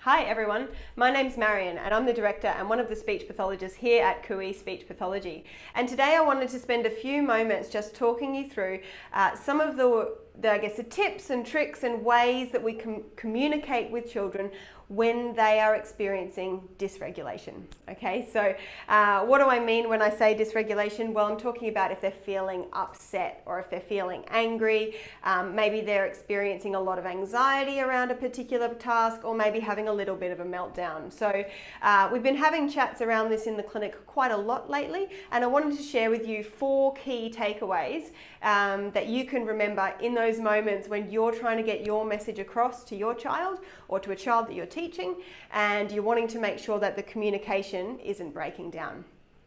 Hi everyone, my name's Marion and I'm the director and one of the speech pathologists here at CUI Speech Pathology. And today I wanted to spend a few moments just talking you through some of the tips and tricks and ways that we can communicate with children when they are experiencing dysregulation. Okay, so what do I mean when I say dysregulation? Well, I'm talking about if they're feeling upset or if they're feeling angry, maybe they're experiencing a lot of anxiety around a particular task, or maybe having a little bit of a meltdown. So we've been having chats around this in the clinic quite a lot lately, and I wanted to share with you 4 key takeaways that you can remember in those moments when you're trying to get your message across to your child or to a child that you're teaching, and you're wanting to make sure that the communication isn't breaking down.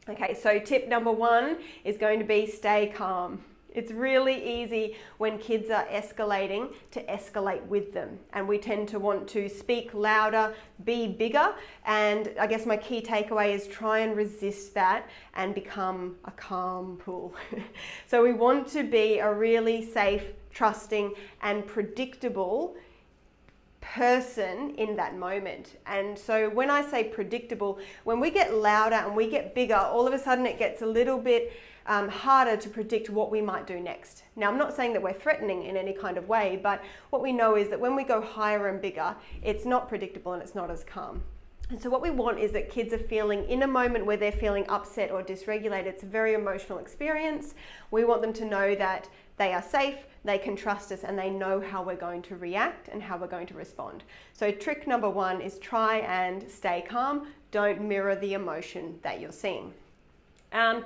Okay, so tip number 1 is going to be stay calm. It's really easy when kids are escalating to escalate with them, and we tend to want to speak louder, be bigger, and I guess my key takeaway is try and resist that and become a calm pool. So we want to be a really safe, trusting and predictable person in that moment. And so when I say predictable, when we get louder and we get bigger, all of a sudden it gets a little bit harder to predict what we might do next. Now, I'm not saying that we're threatening in any kind of way, but what we know is that when we go higher and bigger, it's not predictable and it's not as calm. And so what we want is that kids are feeling, in a moment where they're feeling upset or dysregulated, it's a very emotional experience. We want them to know that they are safe, they can trust us, and they know how we're going to react and how we're going to respond. So trick number 1 is try and stay calm. Don't mirror the emotion that you're seeing.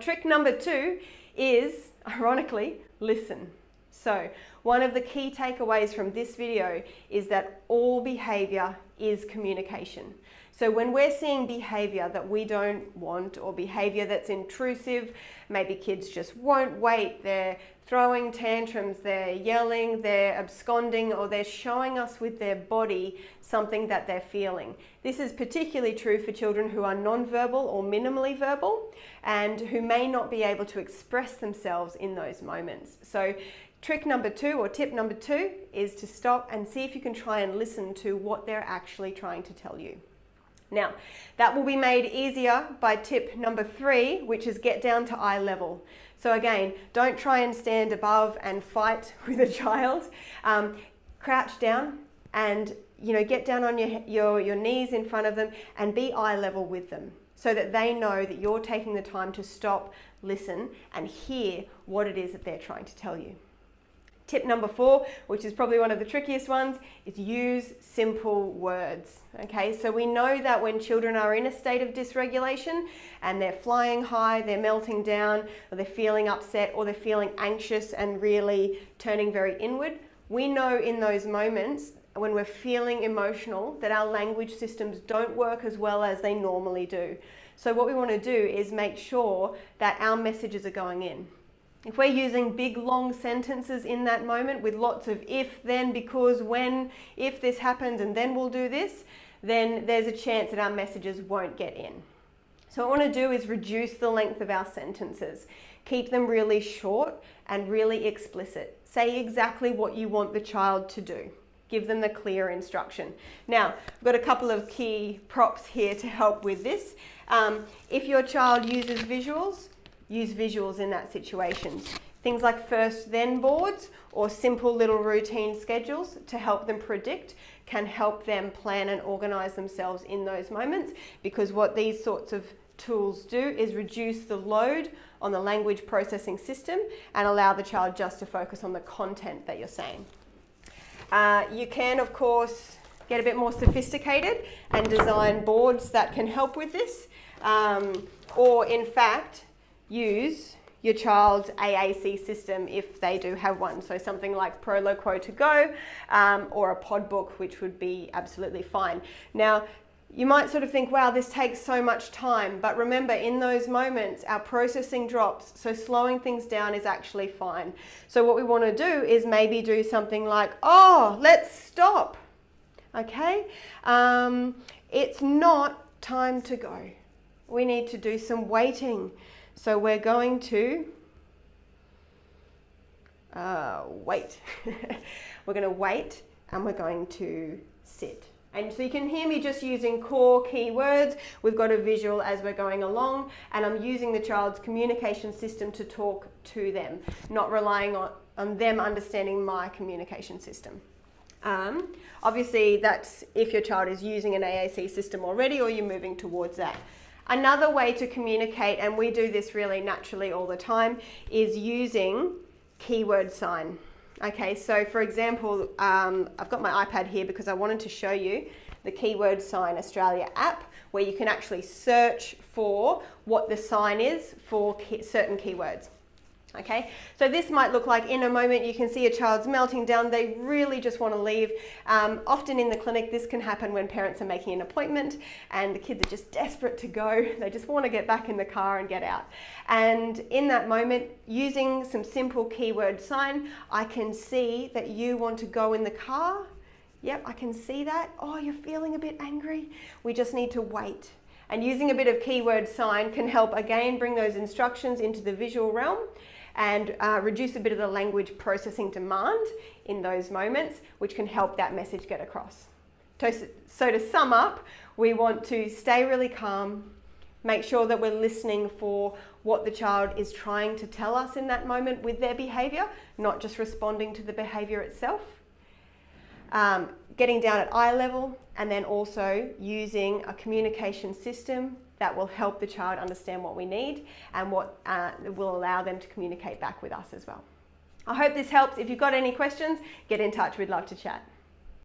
Trick number 2 is, ironically, listen. So one of the key takeaways from this video is that all behavior is communication. So when we're seeing behavior that we don't want, or behavior that's intrusive, maybe kids just won't wait, they're throwing tantrums, they're yelling, they're absconding, or they're showing us with their body something that they're feeling. This is particularly true for children who are non-verbal or minimally verbal and who may not be able to express themselves in those moments. So trick number 2, or tip number 2, is to stop and see if you can try and listen to what they're actually trying to tell you. Now, that will be made easier by tip number 3, which is get down to eye level. So again, don't try and stand above and fight with a child. Crouch down and get down on your knees in front of them and be eye level with them, so that they know that you're taking the time to stop, listen, and hear what it is that they're trying to tell you. Tip number 4, which is probably one of the trickiest ones, is use simple words. Okay, so we know that when children are in a state of dysregulation and they're flying high, they're melting down, or they're feeling upset, or they're feeling anxious and really turning very inward, we know in those moments when we're feeling emotional that our language systems don't work as well as they normally do. So what we want to do is make sure that our messages are going in. If we're using big, long sentences in that moment with lots of if, then, because, when, if this happens and then we'll do this, then there's a chance that our messages won't get in. So what I want to do is reduce the length of our sentences. Keep them really short and really explicit. Say exactly what you want the child to do. Give them the clear instruction. Now, I've got a couple of key props here to help with this. If your child uses visuals, use visuals in that situation. Things like first then boards or simple little routine schedules to help them predict can help them plan and organize themselves in those moments, because what these sorts of tools do is reduce the load on the language processing system and allow the child just to focus on the content that you're saying. You can, of course, get a bit more sophisticated and design boards that can help with this, or in fact, use your child's AAC system if they do have one. So something like Proloquo to go, or a pod book, which would be absolutely fine. Now, you might sort of think, wow, this takes so much time. But remember, in those moments, our processing drops. So slowing things down is actually fine. So what we want to do is maybe do something like, oh, let's stop. Okay? It's not time to go. We need to do some waiting. So we're going to wait. We're going to wait and we're going to sit. And so you can hear me just using core key words. We've got a visual as we're going along, and I'm using the child's communication system to talk to them, not relying on them understanding my communication system. Obviously, that's if your child is using an AAC system already or you're moving towards that. Another way to communicate, and we do this really naturally all the time, is using keyword sign. Okay, so for example, I've got my iPad here because I wanted to show you the Keyword Sign Australia app, where you can actually search for what the sign is for certain keywords. Okay, so this might look like in a moment you can see a child's melting down. They really just want to leave. Often in the clinic, this can happen when parents are making an appointment and the kids are just desperate to go. They just want to get back in the car and get out. And in that moment, using some simple keyword sign, I can see that you want to go in the car. Yep, I can see that. Oh, you're feeling a bit angry. We just need to wait. And using a bit of keyword sign can help again bring those instructions into the visual realm and reduce a bit of the language processing demand in those moments, which can help that message get across. So to sum up, we want to stay really calm, make sure that we're listening for what the child is trying to tell us in that moment with their behaviour, not just responding to the behaviour itself. Getting down at eye level, and then also using a communication system that will help the child understand what we need and what will allow them to communicate back with us as well. I hope this helps. If you've got any questions, get in touch. We'd love to chat.